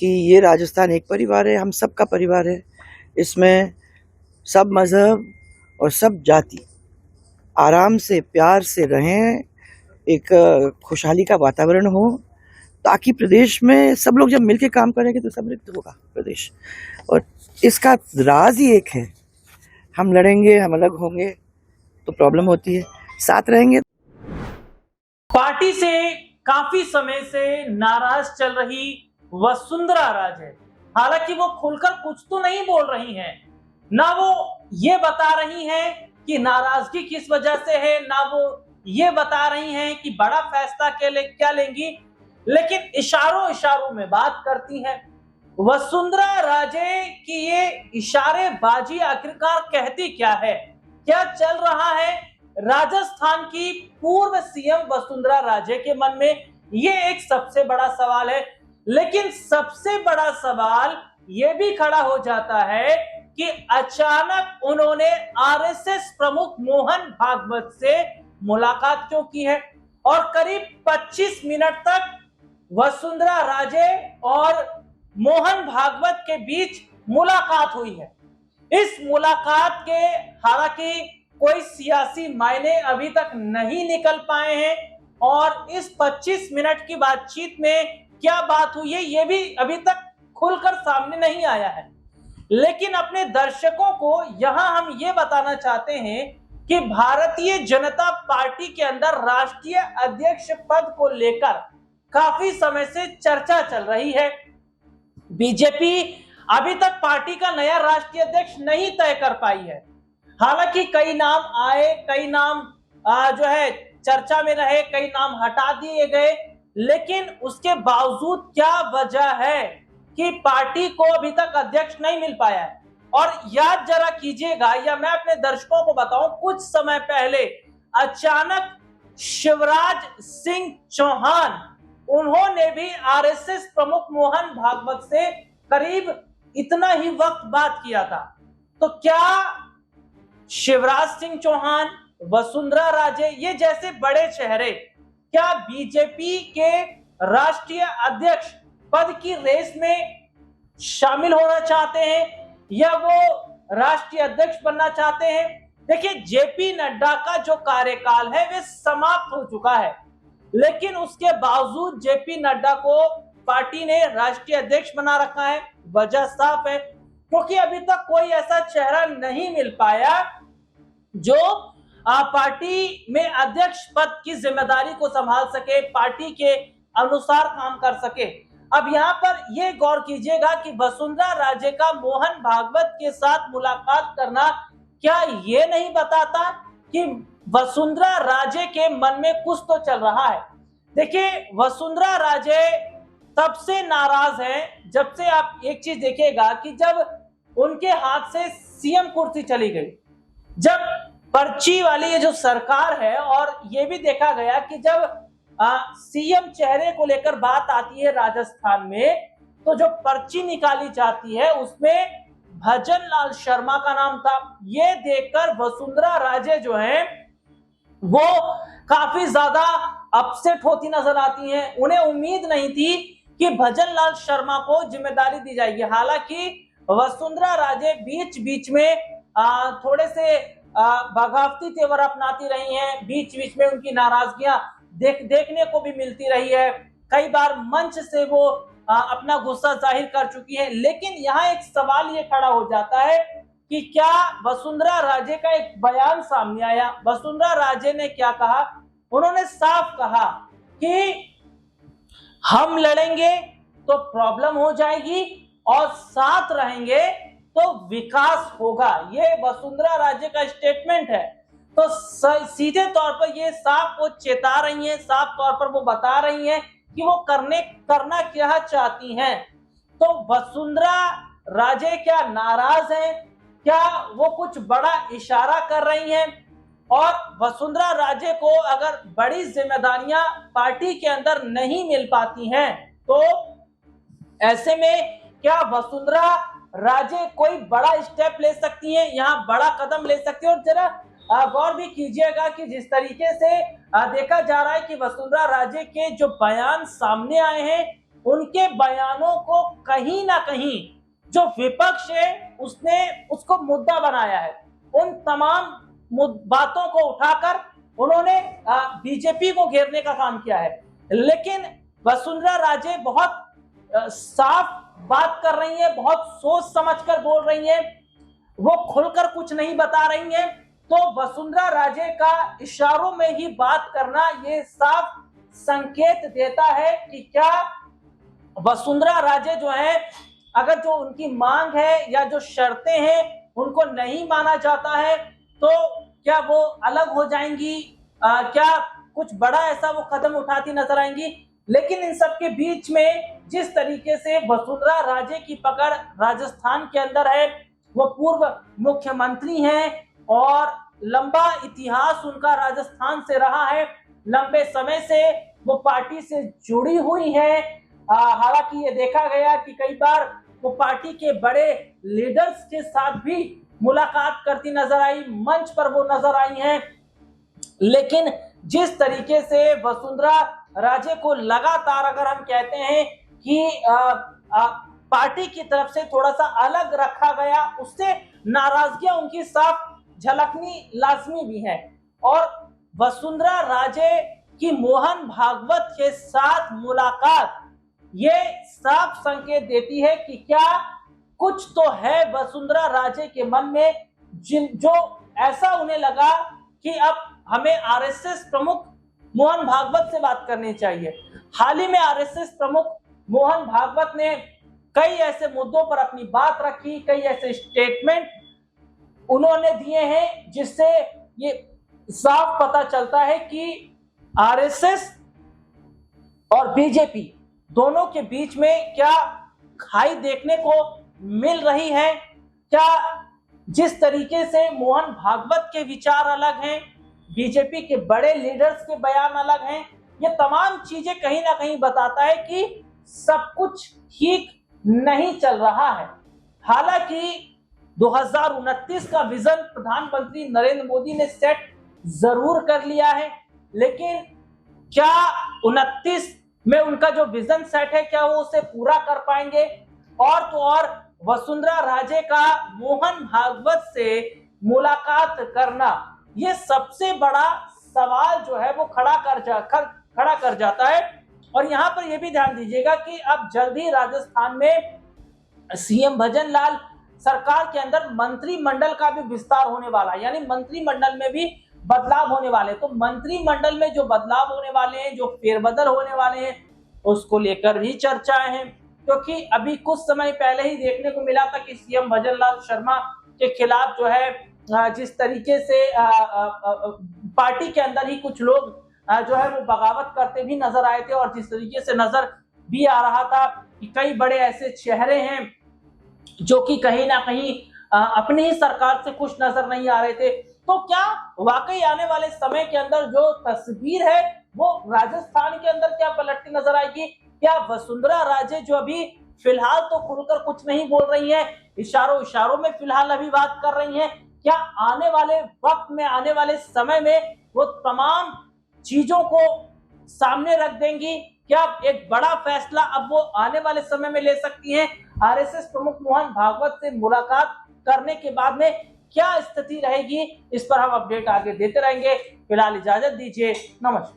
कि ये राजस्थान एक परिवार है, हम सबका परिवार है। इसमें सब मज़हब और सब जाति आराम से प्यार से रहें, एक खुशहाली का वातावरण हो, ताकि प्रदेश में सब लोग जब मिलकर काम करेंगे तो समृद्ध होगा प्रदेश। और इसका राज ही एक है, हम लड़ेंगे, हम अलग होंगे तो प्रॉब्लम होती है, साथ रहेंगे। पार्टी से काफी समय से नाराज चल रही वसुंधरा राजे, हालांकि वो खुलकर कुछ तो नहीं बोल रही हैं, ना वो ये बता रही हैं कि नाराजगी किस वजह से है, ना वो ये बता रही हैं कि बड़ा फैसला क्या लेंगी, लेकिन इशारों इशारों में बात करती हैं। वसुंधरा राजे की ये इशारेबाजी आखिरकार कहती क्या है? क्या चल रहा है राजस्थान की पूर्व सीएम वसुंधरा राजे के मन में? ये एक सबसे बड़ा सवाल है। लेकिन सबसे बड़ा सवाल ये भी खड़ा हो जाता है कि अचानक उन्होंने आरएसएस प्रमुख मोहन भागवत से मुलाकात क्यों की है, और करीब 25 मिनट तक वसुंधरा राजे और मोहन भागवत के बीच मुलाकात हुई है। इस मुलाकात के हालांकि कोई सियासी मायने अभी तक नहीं निकल पाए हैं, और इस 25 मिनट की बातचीत में क्या बात हुई है ये भी अभी तक खुलकर सामने नहीं आया है। लेकिन अपने दर्शकों को यहां हम ये बताना चाहते हैं कि भारतीय जनता पार्टी के अंदर राष्ट्रीय अध्यक्ष पद को लेकर काफी समय से चर्चा चल रही है। बीजेपी अभी तक पार्टी का नया राष्ट्रीय अध्यक्ष नहीं तय कर पाई है। हालांकि कई नाम आए, कई नाम जो है चर्चा में रहे, कई नाम हटा दिए गए, लेकिन उसके बावजूद क्या वजह है कि पार्टी को अभी तक अध्यक्ष नहीं मिल पाया है? और याद जरा कीजिएगा, या मैं अपने दर्शकों को बताऊं, कुछ समय पहले अचानक शिवराज सिंह चौहान, उन्होंने भी आरएसएस प्रमुख मोहन भागवत से करीब इतना ही वक्त बात किया था। तो क्या शिवराज सिंह चौहान, वसुंधरा राजे, ये जैसे बड़े चेहरे क्या बीजेपी के राष्ट्रीय अध्यक्ष पद की रेस में शामिल होना चाहते हैं, या वो राष्ट्रीय अध्यक्ष बनना चाहते हैं? देखिए, जेपी नड्डा का जो कार्यकाल है वह समाप्त हो चुका है, लेकिन उसके बावजूद जेपी नड्डा को पार्टी ने राष्ट्रीय अध्यक्ष बना रखा है। वजह साफ है, क्योंकि अभी तक कोई ऐसा चेहरा नहीं मिल पाया जो पार्टी में अध्यक्ष पद की जिम्मेदारी को संभाल सके, पार्टी के अनुसार काम कर सके। अब यहाँ पर यह गौर कीजिएगा कि वसुंधरा राजे का मोहन भागवत के साथ मुलाकात करना क्या ये नहीं बताता कि वसुंधरा राजे के मन में कुछ तो चल रहा है? देखिए, वसुंधरा राजे तब से नाराज हैं जब से, आप एक चीज देखिएगा कि जब उनके हाथ से सीएम कुर्सी चली गई, जब पर्ची वाली ये जो सरकार है, और ये भी देखा गया कि जब सीएम चेहरे को लेकर बात आती है राजस्थान में, तो जो पर्ची निकाली जाती है उसमें भजन लाल शर्मा का नाम था। ये देखकर वसुंधरा राजे जो हैं वो काफी ज्यादा अपसेट होती नजर आती हैं। उन्हें उम्मीद नहीं थी कि भजन लाल शर्मा को जिम्मेदारी दी जाएगी। हालांकि वसुंधरा राजे बीच बीच में थोड़े से बगावती तेवर अपनाती रही हैं, बीच बीच में उनकी नाराजगियां देखने को भी मिलती रही है। कई बार मंच से वो अपना गुस्सा जाहिर कर चुकी है। लेकिन यहाँ एक सवाल ये खड़ा हो जाता है कि क्या वसुंधरा राजे का एक बयान सामने आया। वसुंधरा राजे ने क्या कहा? उन्होंने साफ कहा कि हम लड़ेंगे तो प्रॉब्लम हो जाएगी, और साथ रहेंगे तो विकास होगा। ये वसुंधरा राजे का स्टेटमेंट है। तो सीधे तौर पर ये साफ वो चेता रही हैं, साफ तौर पर वो बता रही हैं कि वो करना क्या चाहती हैं। तो वसुंधरा राजे क्या नाराज हैं? क्या वो कुछ बड़ा इशारा कर रही हैं? और वसुंधरा राजे को अगर बड़ी जिम्मेदारियां पार्टी के अंदर नहीं मिल पाती हैं, तो ऐसे में क्या वसुंधरा राजे कोई बड़ा स्टेप ले सकती हैं, यहाँ बड़ा कदम ले सकती है? और जरा गौर भी कीजिएगा कि जिस तरीके से देखा जा रहा है कि वसुंधरा राजे के जो बयान सामने आए हैं, उनके बयानों को कहीं ना कहीं जो विपक्ष है उसने उसको मुद्दा बनाया है। उन तमाम बातों को उठाकर उन्होंने बीजेपी को घेरने का काम किया है। लेकिन वसुंधरा राजे बहुत साफ बात कर रही है, बहुत सोच समझकर बोल रही है, वो खुलकर कुछ नहीं बता रही है। तो वसुंधरा राजे का इशारों में ही बात करना ये साफ संकेत देता है कि क्या वसुंधरा राजे जो है, अगर जो उनकी मांग है या जो शर्तें हैं उनको नहीं माना जाता है तो क्या वो अलग हो जाएंगी, क्या कुछ बड़ा ऐसा वो कदम उठाती नजर आएंगी। लेकिन इन सब के बीच में जिस तरीके से वसुंधरा राजे की पकड़ राजस्थान के अंदर है, वो पूर्व मुख्यमंत्री हैं और लंबा इतिहास उनका राजस्थान से रहा है, लंबे समय से वो पार्टी से जुड़ी हुई है। हालांकि ये देखा गया कि कई बार वो पार्टी के बड़े लीडर्स के साथ भी मुलाकात करती नजर आई, मंच पर वो नजर आई हैं। लेकिन जिस तरीके से वसुंधरा राजे को लगातार अगर हम कहते हैं कि पार्टी की तरफ से थोड़ा सा अलग रखा गया, उससे नाराजगियां उनकी साफ झलकनी लाजमी भी है। और वसुंधरा राजे की मोहन भागवत के साथ मुलाकात ये साफ संकेत देती है कि क्या कुछ तो है वसुंधरा राजे के मन में, जो ऐसा उन्हें लगा कि अब हमें आरएसएस प्रमुख मोहन भागवत से बात करनी चाहिए। हाल ही में आरएसएस प्रमुख मोहन भागवत ने कई ऐसे मुद्दों पर अपनी बात रखी, कई ऐसे स्टेटमेंट उन्होंने दिए हैं जिससे ये साफ पता चलता है कि आरएसएस और बीजेपी दोनों के बीच में क्या खाई देखने को मिल रही है। क्या जिस तरीके से मोहन भागवत के विचार अलग हैं, बीजेपी के बड़े लीडर्स के बयान अलग हैं, ये तमाम चीजें कहीं ना कहीं बताता है कि सब कुछ ठीक नहीं चल रहा है। हालांकि 2029 का विजन प्रधानमंत्री नरेंद्र मोदी ने सेट जरूर कर लिया है, लेकिन क्या 29 में उनका जो विजन सेट है क्या वो उसे पूरा कर पाएंगे। और तो और वसुंधरा राजे का मोहन भागवत से मुलाकात करना ये सबसे बड़ा सवाल जो है वो खड़ा कर जाता है। और यहाँ पर यह भी ध्यान दीजिएगा कि अब जल्द ही राजस्थान में सीएम भजन लाल सरकार के अंदर मंत्रिमंडल का भी विस्तार होने वाला है, यानी मंत्रिमंडल में भी बदलाव होने वाले। तो मंत्रिमंडल में जो बदलाव होने वाले हैं, जो फेरबदल होने वाले हैं, उसको लेकर भी चर्चाएं हैं। क्योंकि अभी कुछ समय पहले ही देखने को मिला था कि सीएम भजन लाल शर्मा के खिलाफ जो है जिस तरीके से पार्टी के अंदर ही कुछ लोग जो है वो बगावत करते भी नजर आए थे, और जिस तरीके से नजर भी आ रहा था कि कई बड़े ऐसे चेहरे हैं जो कि कहीं ना कहीं अपनी ही सरकार से खुश नजर नहीं आ रहे थे। तो क्या वाकई आने वाले समय के अंदर जो तस्वीर है वो राजस्थान के अंदर क्या पलटती नजर आएगी। क्या वसुंधरा राजे जो अभी फिलहाल तो खुलकर कुछ नहीं बोल रही हैं, इशारों में फिलहाल अभी बात कर रही हैं, क्या आने वाले वक्त में, आने वाले समय में वो तमाम चीजों को सामने रख देंगी। क्या एक बड़ा फैसला अब वो आने वाले समय में ले सकती हैं। आरएसएस प्रमुख मोहन भागवत से मुलाकात करने के बाद में क्या स्थिति रहेगी, इस पर हम अपडेट आगे देते रहेंगे। फिलहाल इजाजत दीजिए, नमस्कार।